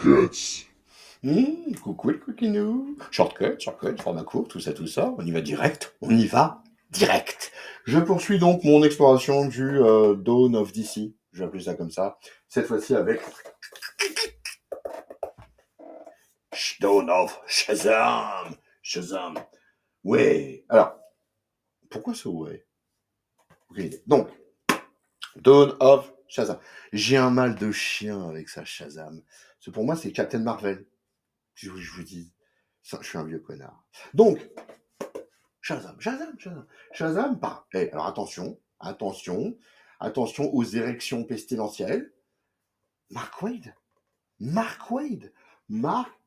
Shortcuts. Coucou le coquinou. Shortcut, format court, tout ça. On y va direct. On y va direct. Je poursuis donc mon exploration du Dawn of DC. Je vais appeler ça comme ça. Cette fois-ci avec Dawn of Shazam. Shazam. Ouais. Alors, pourquoi ce ouais? Okay. Donc, Dawn of Shazam. J'ai un mal de chien avec ça, Shazam. Pour moi, c'est Captain Marvel. Je vous dis. Ça, je suis un vieux connard. Donc, Shazam, pas. Alors attention aux érections pestilentielles. Mark Wade, Mark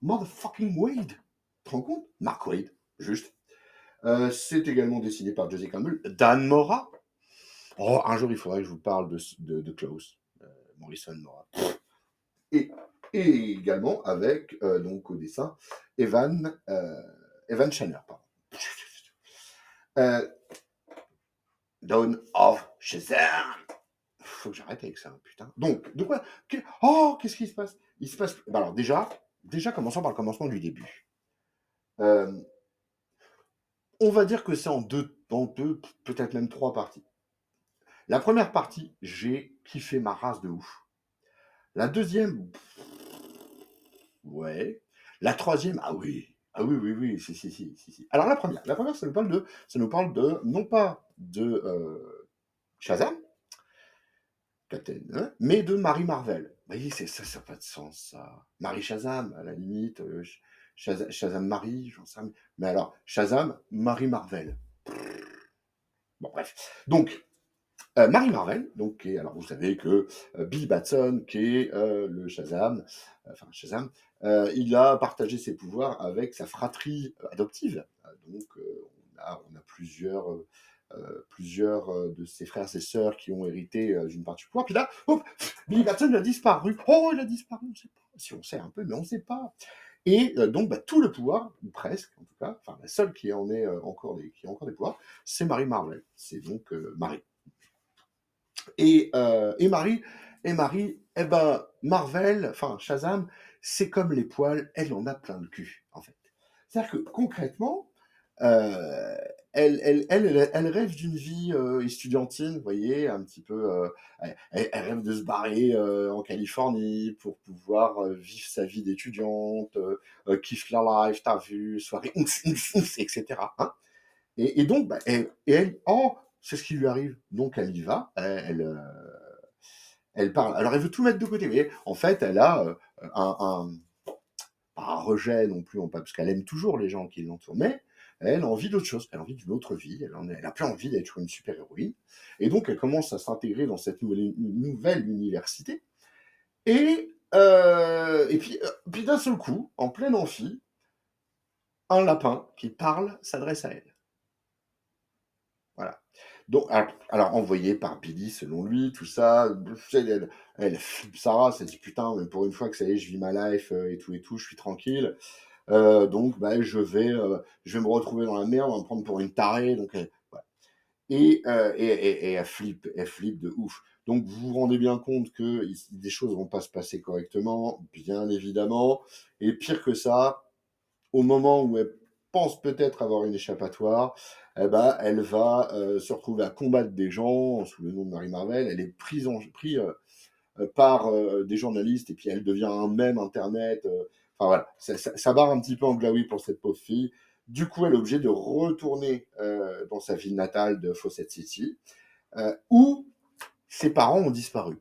motherfucking Wade. Tu te rends compte? Mark Wade, juste. C'est également dessiné par José Campbell, Dan Mora. Oh, un jour il faudrait que je vous parle de Klaus, Morrison Mora. Et, et également avec donc au dessin Evan Shanner, pardon. Dawn of Shazam. Faut que j'arrête avec ça, putain. Donc, de quoi qu'est-ce qui se passe? Il se passe. Alors déjà, commençons par le commencement du début. On va dire que c'est en deux, peut-être même trois parties. La première partie, j'ai kiffé ma race de ouf. La deuxième, ouais. La troisième, ah oui. Ah oui, si. Alors la première, ça nous parle de, non pas de Shazam, Captain, hein, mais de Marie Marvel. Vous voyez, ça n'a pas de sens, ça. Marie Shazam, à la limite, Shazam Marie, j'en sais rien. Mais alors, Shazam, Marie Marvel. Bon, bref. Donc, Marie Marvel, donc, alors vous savez que Bill Batson, qui est le Shazam, il a partagé ses pouvoirs avec sa fratrie adoptive. Donc, on a plusieurs de ses frères et sœurs qui ont hérité d'une partie du pouvoir. Puis là, hop, Billy Batson a disparu. Oh, il a disparu, on ne sait pas. Si on sait un peu, mais on ne sait pas. Et donc, tout le pouvoir, ou presque en tout cas, enfin la seule qui en est qui a encore des pouvoirs, c'est Marie Marvel. C'est donc Marie. Et Marie, eh ben, Marvel, enfin Shazam, c'est comme les poils, elle en a plein le cul, en fait. C'est-à-dire que concrètement, euh, elle rêve d'une vie estudiantine, vous voyez, un petit peu. Elle rêve de se barrer en Californie pour pouvoir vivre sa vie d'étudiante, kiffe la life, t'as vu, soirée, etc. Hein. Et donc, oh, c'est ce qui lui arrive. Donc, elle y va. Elle parle. Alors, elle veut tout mettre de côté. Vous voyez, en fait, elle a pas un rejet non plus, parce qu'elle aime toujours les gens qui l'entourent, mais elle a envie d'autre chose. Elle a envie d'une autre vie. Elle a plus envie d'être une super-héroïne. Et donc, elle commence à s'intégrer dans cette nouvelle université. Et puis d'un seul coup, en plein amphi, un lapin qui parle s'adresse à elle. Voilà. Donc, alors envoyé par Billy, selon lui, tout ça, elle flippe Sarah, elle dit putain, mais pour une fois que ça y est, je vis ma life et tout, je suis tranquille. Donc, je vais me retrouver dans la merde, on va me prendre pour une tarée. Donc, voilà. Et elle flippe de ouf. Donc, vous vous rendez bien compte que des choses vont pas se passer correctement, bien évidemment. Et pire que ça, au moment où elle pense peut-être avoir une échappatoire, eh ben, elle va se retrouver à combattre des gens sous le nom de Marie Marvel. Elle est prise par des journalistes et puis elle devient un mème internet. Enfin voilà, ça barre un petit peu en glaoui pour cette pauvre fille. Du coup, elle est obligée de retourner dans sa ville natale de Fawcett City, où ses parents ont disparu.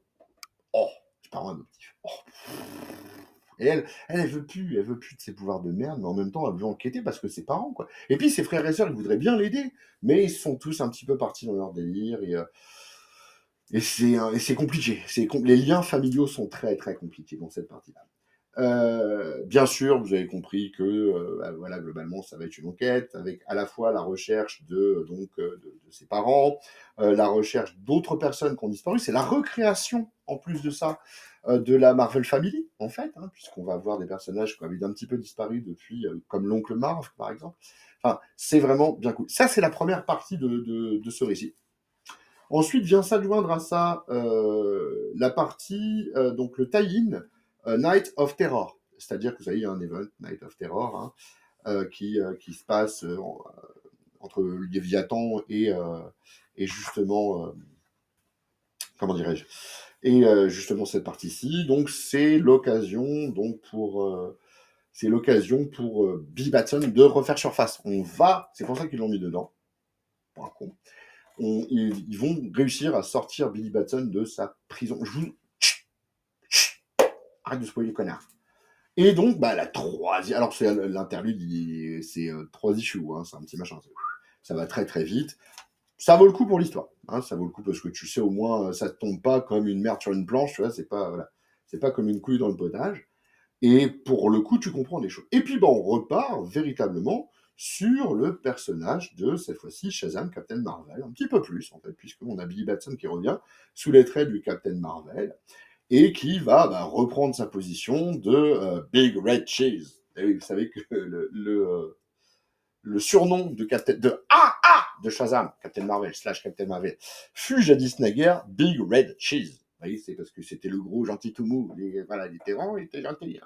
Oh, ses parents adoptifs. Oh. Et elle veut plus de ses pouvoirs de merde, mais en même temps, elle veut enquêter parce que ses parents, quoi. Et puis, ses frères et sœurs, ils voudraient bien l'aider, mais ils sont tous un petit peu partis dans leur délire et c'est compliqué. Les liens familiaux sont très, très compliqués dans cette partie-là. Bien sûr, vous avez compris que voilà, globalement, ça va être une enquête avec à la fois la recherche de ses parents, la recherche d'autres personnes qui ont disparu. C'est la recréation, en plus de ça, de la Marvel Family, en fait, hein, puisqu'on va avoir des personnages qui avaient un petit peu disparu depuis, comme l'oncle Marv, par exemple. Enfin, c'est vraiment bien cool. Ça, c'est la première partie de ce récit. Ensuite vient s'adjoindre à ça la partie, donc le tie-in Night of Terror. c'est-à-dire que vous savez, il y a un event, Night of Terror, hein, qui se passe entre Léviathan et justement, comment dirais-je, et justement cette partie-ci. Donc c'est l'occasion pour Billy Batson de refaire surface. C'est pour ça qu'ils l'ont mis dedans, pour un con. Ils vont réussir à sortir Billy Batson de sa prison. Arrête de spoiler, connard. Et donc, bah, la troisième. Alors, c'est l'interlude, c'est 3 issues, hein, c'est un petit machin. Ça va très très vite. Ça vaut le coup pour l'histoire. Hein, ça vaut le coup parce que tu sais, au moins, ça te tombe pas comme une merde sur une planche, tu vois, voilà. C'est pas comme une couille dans le potage. Et pour le coup, tu comprends des choses. Et puis, bah, on repart véritablement sur le personnage de, cette fois-ci, Shazam, Captain Marvel, un petit peu plus, en fait, puisqu'on a Billy Batson qui revient sous les traits du Captain Marvel, et qui va reprendre sa position de Big Red Cheese. Et oui, vous savez que le surnom de Shazam, Captain Marvel / Captain Marvel, fut jadis naguère Big Red Cheese. Vous voyez, c'est parce que c'était le gros gentil tout mou. Voilà, il était grand, il était gentil. Hein,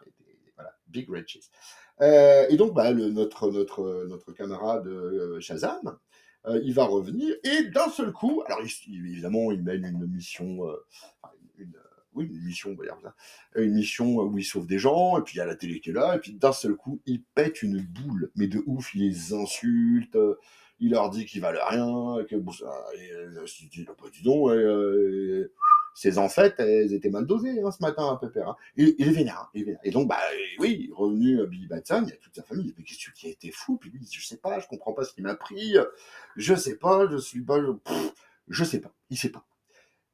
voilà, Big Red Cheese. Et donc, notre camarade Shazam, il va revenir et d'un seul coup, alors évidemment, il mène une mission, une, oui, une mission, on va dire ça, une mission où il sauve des gens, et puis il y a la télé qui est là, et puis d'un seul coup, il pète une boule, mais de ouf, il les insulte, il leur dit qu'ils valent rien, que bon, ça, il dit, bah, dis donc, ces enfêtes, elles étaient mal dosées ce matin, à Pépère. Hein. Il est vénère, hein, il est vénère. Et donc, oui, revenu Billy Batson, il y a toute sa famille, il dit, mais qu'est-ce qui a été fou? Puis lui, il dit, je sais pas, je comprends pas ce qui m'a pris, je sais pas, je suis pas, je sais pas, il sait pas.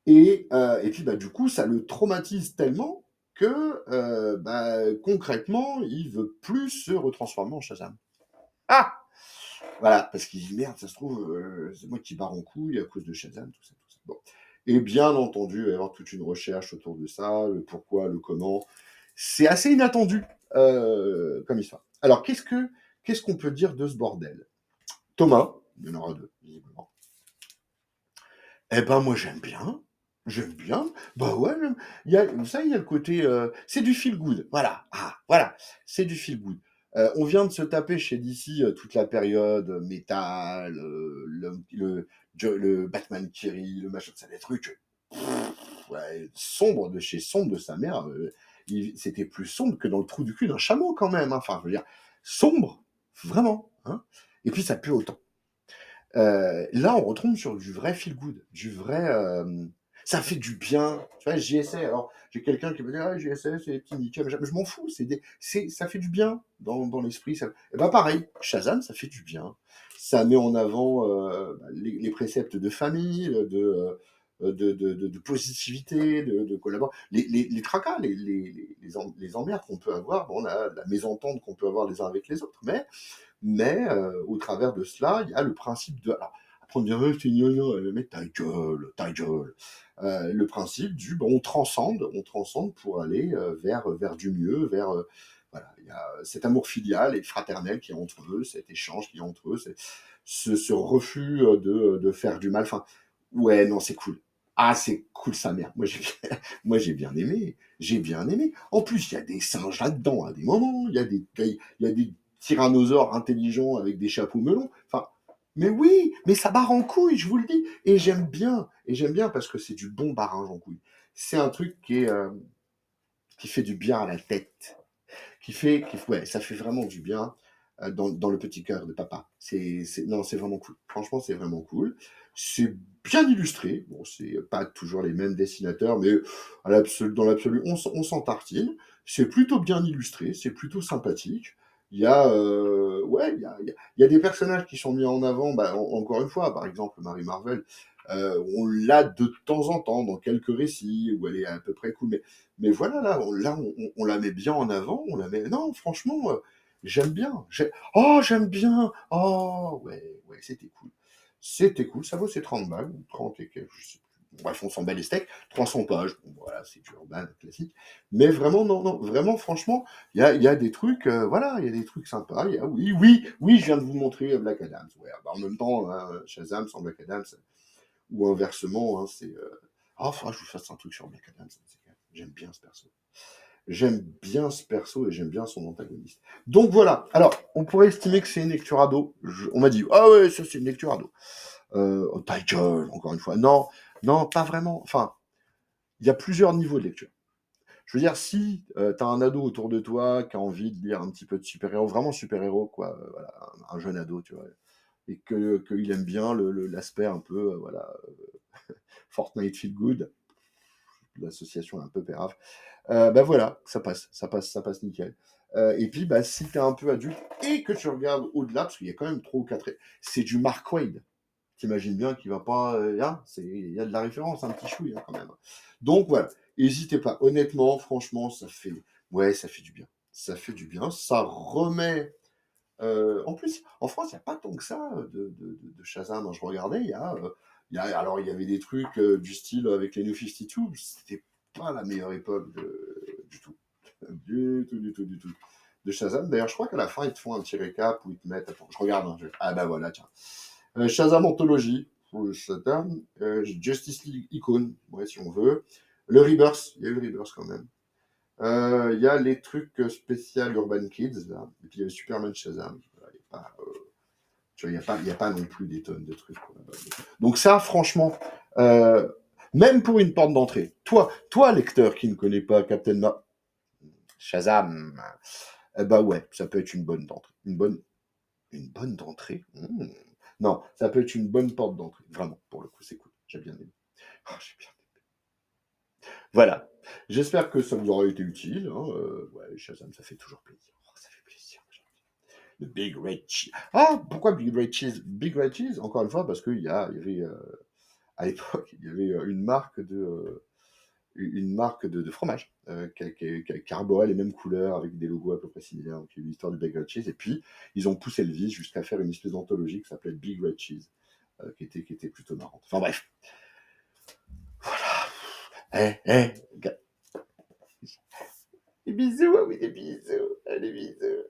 Et puis, du coup, ça le traumatise tellement que, concrètement, il veut plus se retransformer en Shazam. Ah! Voilà, parce qu'il dit merde, ça se trouve, c'est moi qui barre en couille à cause de Shazam, tout ça, tout ça. Bon. Et bien entendu, il va y avoir toute une recherche autour de ça, le pourquoi, le comment. C'est assez inattendu comme histoire. Alors, qu'est-ce qu'on peut dire de ce bordel? Thomas, il y en aura deux, visiblement. Eh ben, moi, j'aime bien. J'aime bien. Bah ouais, il y a le côté. C'est du feel good. Voilà. Ah, voilà. C'est du feel good. On vient de se taper chez DC toute la période métal, le Batman qui rit, le machin, c'est des trucs ouais, sombres de chez sombre de sa mère. C'était plus sombre que dans le trou du cul d'un chameau quand même. Hein. Enfin, je veux dire, sombre, vraiment. Hein. Et puis ça pue autant. Là, on retombe sur du vrai feel good, du vrai. Ça fait du bien. Tu vois, JSA. Alors, j'ai quelqu'un qui me dit ah, JSA, c'est des petits nickel. Je m'en fous. Ça fait du bien dans l'esprit. Et ben pareil, Shazam, ça fait du bien. Ça met en avant les préceptes de famille, de positivité, de collaboration. Les tracas, les emmerdes qu'on peut avoir, bon, la mésentente qu'on peut avoir les uns avec les autres. Mais au travers de cela, il y a le principe de. Alors, après, on dirait, c'est gnognon, mais ta gueule, ta gueule. Le principe du, on transcende pour aller vers du mieux, voilà, il y a cet amour filial et fraternel qui est entre eux, cet échange qui est entre eux, ce refus de faire du mal. Enfin, ouais, non, c'est cool. Ah, c'est cool sa mère. Moi, j'ai bien aimé. J'ai bien aimé. En plus, il y a des singes là-dedans à des moments. Il y a des tyrannosaures intelligents avec des chapeaux melons. Enfin, mais oui, mais ça barre en couille, je vous le dis. Et j'aime bien. Et j'aime bien parce que c'est du bon barrage en couille. C'est un truc qui fait du bien à la tête. Ouais, ça fait vraiment du bien dans le petit cœur de papa. Non, c'est vraiment cool. Franchement, c'est vraiment cool. C'est bien illustré. Bon, c'est pas toujours les mêmes dessinateurs, mais dans l'absolu, on s'en tartine. C'est plutôt bien illustré, c'est plutôt sympathique. Il y a des personnages qui sont mis en avant, encore une fois, par exemple, Marie Marvel, on l'a de temps en temps dans quelques récits où elle est à peu près cool, mais voilà, on la met bien en avant, on la met. Non, franchement, j'aime bien. J'aime bien. Oh, ouais, ouais, c'était cool. C'était cool. Ça vaut ses 30 balles, 30 et quelques, je sais plus. Bref, on s'en bat les steaks. 300 pages. Bon, voilà, c'est du urbain classique. Mais vraiment, non, non, vraiment, franchement, il y a des trucs, voilà, il y a des trucs sympas. Oui, je viens de vous montrer Black Adams. Ouais, en même temps, hein, Shazam sans Black Adams, ou inversement, hein, c'est. Faudra que je vous fasse un truc sur Black Adams. J'aime bien ce perso. J'aime bien ce perso et j'aime bien son antagoniste. Donc voilà. Alors, on pourrait estimer que c'est une lecture ado. On m'a dit, ah ouais, ça c'est une lecture ado. Oh, ta gueule, encore une fois. Non, non, pas vraiment. Enfin, il y a plusieurs niveaux de lecture. Je veux dire, si tu as un ado autour de toi qui a envie de lire un petit peu de super-héros, vraiment super-héros, quoi, voilà, un jeune ado, tu vois, et qu'il aime bien l'aspect un peu, voilà, Fortnite Feel Good, l'association est un peu pérave, bah voilà, ça passe nickel. Et puis, bah, si t'es un peu adulte et que tu regardes au-delà, parce qu'il y a quand même 3 ou 4, c'est du Mark Waid. T'imagines bien qu'il va pas, hein, il y a de la référence, un petit chouille, hein, quand même. Donc voilà, n'hésitez pas. Honnêtement, franchement, ouais, ça fait du bien. Ça fait du bien. Ça remet. En plus, en France, il n'y a pas tant que ça de Shazam, hein. Je regardais, alors il y avait des trucs du style avec les New 52, c'était pas la meilleure époque du tout. Du tout. De Shazam. D'ailleurs, je crois qu'à la fin, ils te font un petit récap où ils te mettent. Attends, je regarde. Hein, ah bah voilà, tiens. Shazam Anthology, pour Shazam. Justice League Icon, ouais, si on veut. Le Rebirth, il y a eu le Rebirth quand même. Il y a les trucs spécial Urban Kids, là. Et puis il y a le Superman Shazam. Voilà, tu vois, il y a pas non plus des tonnes de trucs, quoi. Donc ça, franchement, euh, même pour une porte d'entrée, toi, lecteur qui ne connaît pas Shazam, bah ouais, ça peut être une bonne d'entrée. Une bonne d'entrée. Non, ça peut être une bonne porte d'entrée. Vraiment, pour le coup, c'est cool. J'ai bien aimé. Oh, j'ai bien aimé. Voilà. J'espère que ça vous aura été utile, hein. Ouais, Shazam, ça fait toujours plaisir. Oh, ça fait plaisir. Le Big Red Cheese. Ah, pourquoi Big Red Cheese? Big Red Cheese, encore une fois, parce qu'il y avait, à l'époque, il y avait une marque de fromage qui arborait les mêmes couleurs avec des logos à peu près similaires. Donc il y a eu l'histoire du Big Red Cheese. Et puis, ils ont poussé le vice jusqu'à faire une espèce d'anthologie qui s'appelait Big Red Cheese, qui était plutôt marrante. Enfin bref. Eh, eh, des bisous, oui, des bisous. Allez, bisous.